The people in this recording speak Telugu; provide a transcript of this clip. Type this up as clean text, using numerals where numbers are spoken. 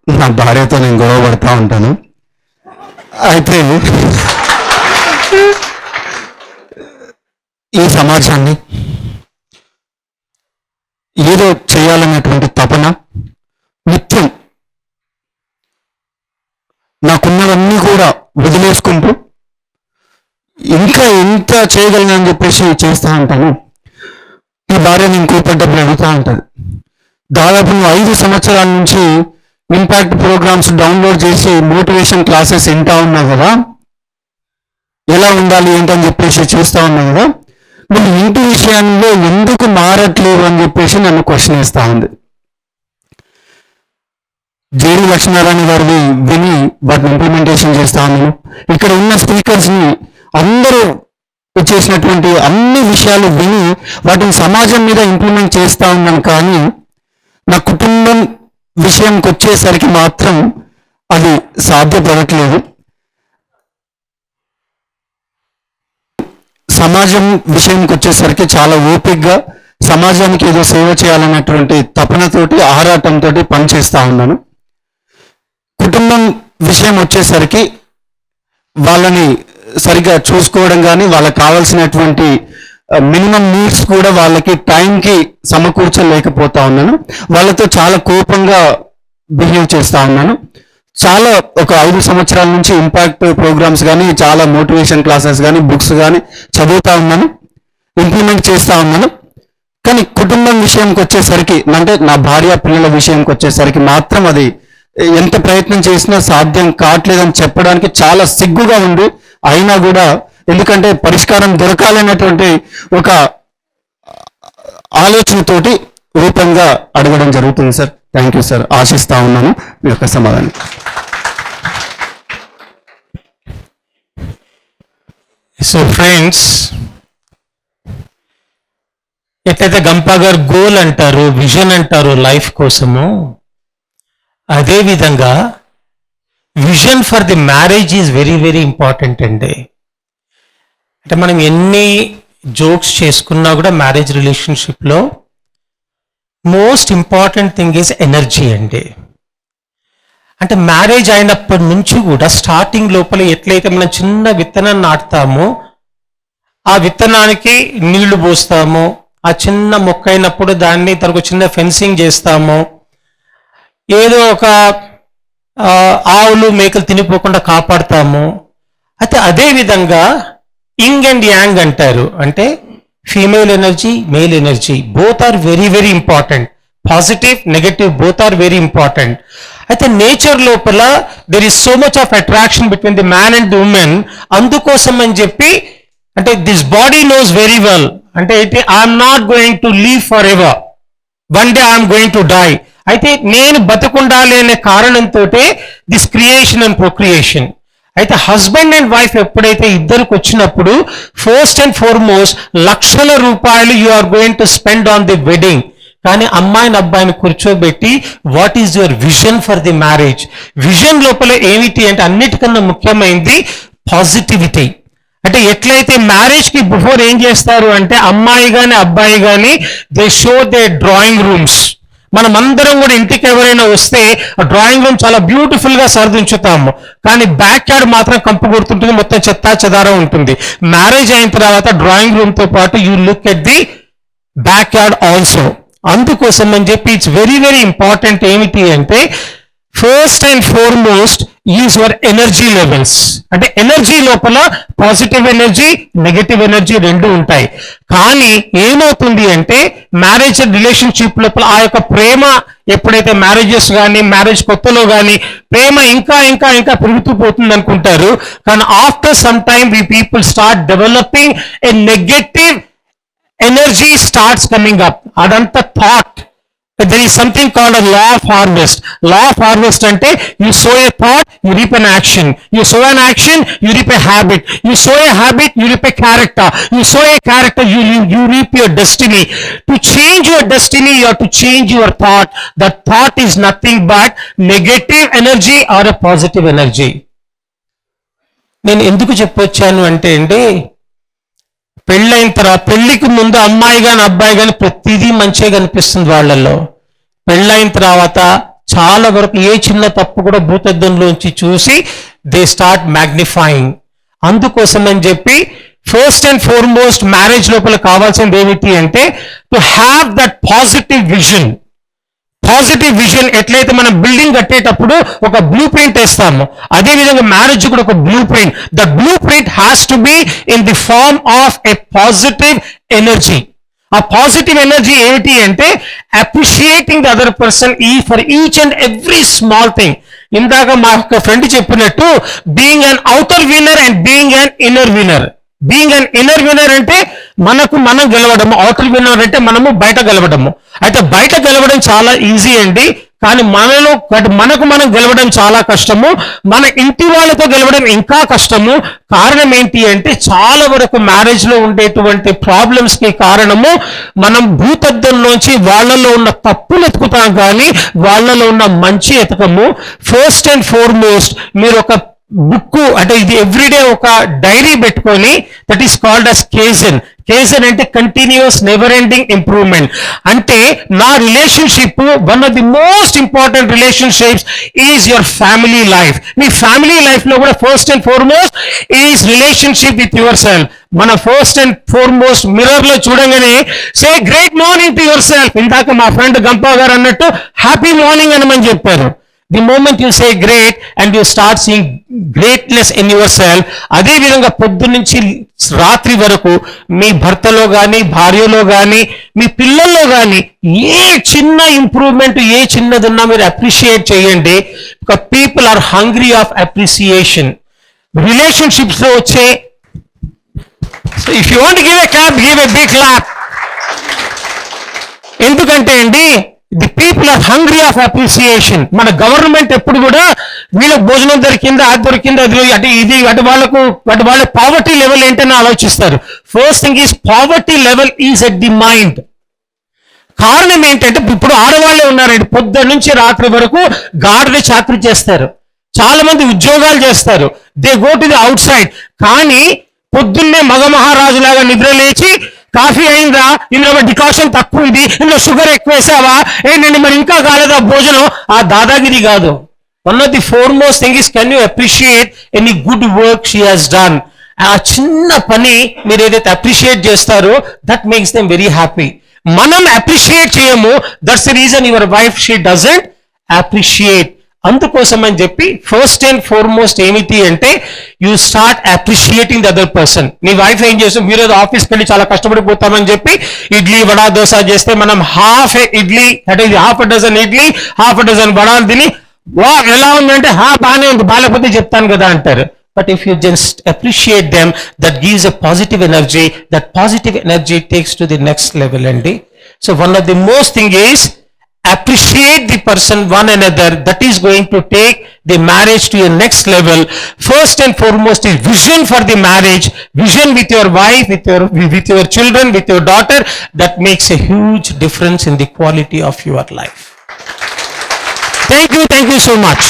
నా భార్యతో నేను గొడవ పడుతూ ఉంటాను. అయితే ఈ సమాజాన్ని ఏదో చేయాలనేటువంటి తపన నిత్యం నాకున్నవన్నీ కూడా వదిలేసుకుంటూ ఇంకా ఎంత చేయగలనని చెప్పేసి చేస్తూ ఉంటాను. ఈ భార్యని ఇంకోపడ్డప్పుడు అడుగుతూ ఉంటుంది, దాదాపు నువ్వు 5 సంవత్సరాల నుంచి ఇంపాక్ట్ ప్రోగ్రామ్స్ డౌన్లోడ్ చేసి మోటివేషన్ క్లాసెస్ వింటా ఉన్నావు కదా, ఎలా ఉండాలి ఏంటని చెప్పేసి చూస్తూ ఉన్నావు కదా, నువ్వు ఇంటి విషయంలో ఎందుకు మారట్లేవు అని చెప్పేసి నన్ను క్వశ్చన్ వేస్తూ ఉంది. జేడి లక్ష్మీనారాయణ గారిని విని వాటిని ఇంప్లిమెంటేషన్ చేస్తా ఉన్నాను. ఇక్కడ ఉన్న స్పీకర్స్ని అందరూ చేసినటువంటి అన్ని విషయాలు విని వాటిని సమాజం మీద ఇంప్లిమెంట్ చేస్తా ఉన్నాను. కానీ నా కుటుంబం విషయంకి వచ్చేసరికి మాత్రం అది సాధ్యపడట్లేదు. సమాజం విషయంకి వచ్చేసరికి చాలా ఓపికగా సమాజానికి ఏదో సేవ చేయాలన్నటువంటి తపనతోటి ఆరాటంతో పనిచేస్తా ఉన్నాను. కుటుంబం విషయం వచ్చేసరికి వాళ్ళని సరిగ్గా చూసుకోవడం కానీ వాళ్ళకి కావాల్సినటువంటి మినిమం నీడ్స్ కూడా వాళ్ళకి టైంకి సమకూర్చలేకపోతా ఉన్నాను. వాళ్ళతో చాలా కోపంగా బిహేవ్ చేస్తూ ఉన్నాను. చాలా ఒక 5 సంవత్సరాల నుంచి ఇంపాక్ట్ ప్రోగ్రామ్స్ కానీ చాలా మోటివేషన్ క్లాసెస్ కానీ బుక్స్ కానీ చదువుతూ ఉన్నాను, ఇంప్లిమెంట్ చేస్తూ ఉన్నాను. కానీ కుటుంబం విషయంకి వచ్చేసరికి అంటే నా భార్య పిల్లల విషయంకి వచ్చేసరికి మాత్రం అది ఎంత ప్రయత్నం చేసినా సాధ్యం కావట్లేదని చెప్పడానికి చాలా సిగ్గుగా ఉంది. అయినా కూడా ఎందుకంటే పరిష్కారం దొరకాలనేటువంటి ఒక ఆలోచనతోటి రూపంగా అడగడం జరుగుతుంది. Sir thank you sir. ఆశిస్తా ఉన్నాను మీ యొక్క సమాధానం. సో ఫ్రెండ్స్, ఎట్లయితే గంపా గారు గోల్ అంటారు, విజన్ అంటారు లైఫ్ కోసము, అదేవిధంగా vision for the marriage is very very important అండి. అంటే మనం ఎన్ని జోక్స్ చేసుకున్నా కూడా మ్యారేజ్ రిలేషన్షిప్లో most important thing is energy అండి. అంటే మ్యారేజ్ అయినప్పటి నుంచి కూడా స్టార్టింగ్ లోపల ఎట్లయితే మనం చిన్న విత్తనాన్ని నాటుతామో, ఆ విత్తనానికి నీళ్లు పోస్తామో, ఆ చిన్న మొక్క అయినప్పుడు దాన్ని తనకు చిన్న ఫెన్సింగ్ చేస్తామో, ఏదో ఒక ఆవులు మేకలు తినిపోకుండా కాపాడుతాము. అయితే అదే విధంగా ఇంగ్ అండ్ యాంగ్ అంటారు, అంటే female energy, male energy, both are very very important. Positive negative both are very important. అయితే నేచర్ లోపల there is so much of attraction between the man and the woman. అందుకోసం అని చెప్పి అంటే this body knows very well, అంటే I'm not going to leave forever, one day I'm going to die. అయితే నేను బతకుండాలి అనే కారణంతో దిస్ క్రియేషన్ అండ్ ప్రొక్రియేషన్. అయితే హస్బెండ్ అండ్ వైఫ్ ఎప్పుడైతే ఇద్దరికి వచ్చినప్పుడు ఫస్ట్ అండ్ ఫార్మోస్ట్ లక్షల రూపాయలు you are going to spend on the wedding. కానీ అమ్మాయిని అబ్బాయిని కూర్చోబెట్టి what is your vision for the marriage. Vision లోపల ఏమిటి అంటే అన్నిటికన్నా ముఖ్యమైనది పాజిటివిటీ. అంటే ఎట్లయితే మ్యారేజ్ కి బిఫోర్ ఏం చేస్తారు అంటే అమ్మాయి కానీ అబ్బాయి కానీ they show they drawing rooms. మనం అందరం కూడా ఇంటికి ఎవరైనా వస్తే డ్రాయింగ్ రూమ్ చాలా బ్యూటిఫుల్ గా సర్దించుతాము, కానీ బ్యాక్ యార్డ్ మాత్రం కంపు కొడుతుంటుంది, మొత్తం చెత్తా చెదారం ఉంటుంది. మ్యారేజ్ అయిన తర్వాత డ్రాయింగ్ రూమ్ తో పాటు you look at the back yard also. అందుకోసం అని చెప్పి ఇట్స్ వెరీ వెరీ ఇంపార్టెంట్ ఏమిటి అంటే first and foremost is your energy levels. అంటే ఎనర్జీ లోపల పాజిటివ్ ఎనర్జీ నెగటివ్ ఎనర్జీ రెండు ఉంటాయి. కానీ ఏమవుతుంది అంటే మ్యారేజ్ రిలేషన్షిప్ లోపల ఆ యొక్క ప్రేమ ఎప్పుడైతే మ్యారేజెస్ కానీ మ్యారేజ్ కొత్తలో కానీ ప్రేమ ఇంకా ఇంకా ఇంకా పెరుగుతూ పోతుంది అనుకుంటారు. కానీ after some time we people start developing a negative energy starts coming up. అదంతా thought. There is something called a law of harvest. Law of harvest ante you sow a thought, you reap an action. You sow an action, you reap a habit. You sow a habit, you reap a character. You sow a character, you reap your destiny. To change your destiny, you have to change your thought. That thought is nothing but negative energy or a positive energy. నేను ఎందుకు చెప్పొచ్చాను అంటే అండి, పెళ్ళైన తర్వాత పెళ్లికి ముందు అమ్మాయి కానీ అబ్బాయి కానీ ప్రతిదీ మంచిగా కనిపిస్తుంది వాళ్ళల్లో. పెళ్ళైన తర్వాత చాలా వరకు ఏ చిన్న తప్పు కూడా భూతద్దంలోంచి చూసి దే స్టార్ట్ మ్యాగ్నిఫైయింగ్. అందుకోసం అని చెప్పి ఫస్ట్ అండ్ ఫార్మోస్ట్ మ్యారేజ్ లోపల కావాల్సింది ఏమిటి అంటే to have that positive vision. Positive vision ఎట్లయితే మనం బిల్డింగ్ కట్టేటప్పుడు ఒక బ్లూ ప్రింట్ వేస్తాము, అదేవిధంగా మ్యారేజ్ కూడా ఒక blueprint. The blueprint has to be in the form of a positive energy. ఆ పాజిటివ్ ఎనర్జీ ఏమిటి అంటే appreciating the other person for each and every small thing. ఇందాక మా యొక్క ఫ్రెండ్ చెప్పినట్టు being an outer winner and being an inner winner. Being an inner winner అంటే మనకు మనం గెలవడము, అవుటర్ విన్నర్ అంటే మనము బయట గెలవడము. అయితే బయట గెలవడం చాలా ఈజీ అండి, కానీ మనకు మనం గెలవడం చాలా కష్టము. మన ఇంటి వాళ్ళతో గెలవడం ఇంకా కష్టము. కారణం ఏంటి అంటే చాలా వరకు మ్యారేజ్ లో ఉండేటువంటి ప్రాబ్లమ్స్ కి కారణము మనం భూతద్దంలోంచి వాళ్ళలో ఉన్న తప్పులు ఎతుకుతాం కానీ వాళ్ళలో ఉన్న మంచి ఎతకము. ఫస్ట్ అండ్ ఫార్మోస్ట్ మీరు ఒక బుక్ అంటే ఇది ఎవ్రీడే ఒక డైరీ పెట్టుకొని, దట్ ఈస్ కాల్డ్ అస్ కేజన్. కేజన్ అంటే కంటిన్యూస్ నెవర్ ఎండింగ్ ఇంప్రూవ్మెంట్. అంటే నా relationship one of the most important relationships is your family life. Me family life లో కూడా first and foremost is relationship with your self. మన ఫస్ట్ అండ్ ఫార్మోస్ట్ మిర్రర్ లో చూడంగానే సే great morning to your self. ఇందాక మా ఫ్రెండ్ గంపా గారు అన్నట్టు హ్యాపీ మార్నింగ్ అనమని చెప్పారు. The moment you say great and you start seeing greatness in yourself, అదే విధంగా పొద్దు నుంచి రాత్రి వరకు మీ భర్తలో కానీ భార్యలో కానీ మీ పిల్లల్లో కానీ ఏ చిన్న ఇంప్రూవ్మెంట్ ఏ చిన్నది ఉన్నా మీరు అప్రిషియేట్ చేయండి. People are hungry of appreciation. Relationships లో వచ్చే if you want give a clap, give a big clap. ఎందుకంటే అండి the people are hungry of appreciation. మన గవర్నమెంట్ ఎప్పుడు కూడా వీళ్ళకి భోజనం దొరికిందా, అది దొరికిందా, అది ఇది వాళ్ళ పావర్టీ లెవెల్ ఏంటని ఆలోచిస్తారు. First thing is poverty level is at the mind. కారణం ఏంటంటే ఇప్పుడు ఆడవాళ్ళే ఉన్నారండి, పొద్దున్న నుంచి రాత్రి వరకు గాడిద చాకరీ చేస్తారు, చాలా మంది ఉద్యోగాలు చేస్తారు, they go to the out side. కానీ పొద్దున్నే మగ మహారాజులాగా నిద్ర లేచి కాఫీ అయిందా, ఇందులో డికాషన్ తక్కువ ఉంది, ఇందులో షుగర్ ఎక్కువ వేసావా, ఏంటండి మరి ఇంకా కాలేదా భోజనం, ఆ దాదాగిరి కాదు. One of the foremost thing is can you appreciate any good work she has done. ఆ చిన్న పని మీరు ఏదైతే అప్రిషియేట్ చేస్తారో that makes them very happy. మనం అప్రిషియేట్ చేయము, that's the reason your wife she doesn't appreciate. అందుకోసం అని చెప్పి ఫస్ట్ అండ్ ఫార్మోస్ట్ ఏమిటి అంటే you start appreciating the other person. Me wife ఏం చేస్తాం, మీరు ఏదో ఆఫీస్కి వెళ్ళి చాలా కష్టపడిపోతామని చెప్పి ఇడ్లీ వడా దోశ చేస్తే మనం హాఫ్ ఇడ్లీ అంటే half a dozen idli half a dozen వడాలు తిని వా ఎలా ఉందంటే బాగానే ఉంది, బాగాలేకపోతే చెప్తాను కదా అంటారు. But if you just appreciate them, that gives a positive energy. That positive energy takes to the next level. And so one of the most thing is appreciate the person one another. That is going to take the marriage to a next level. First and foremost is vision for the marriage. Vision with your wife, with your children, with your daughter. That makes a huge difference in the quality of your life. Thank you so much.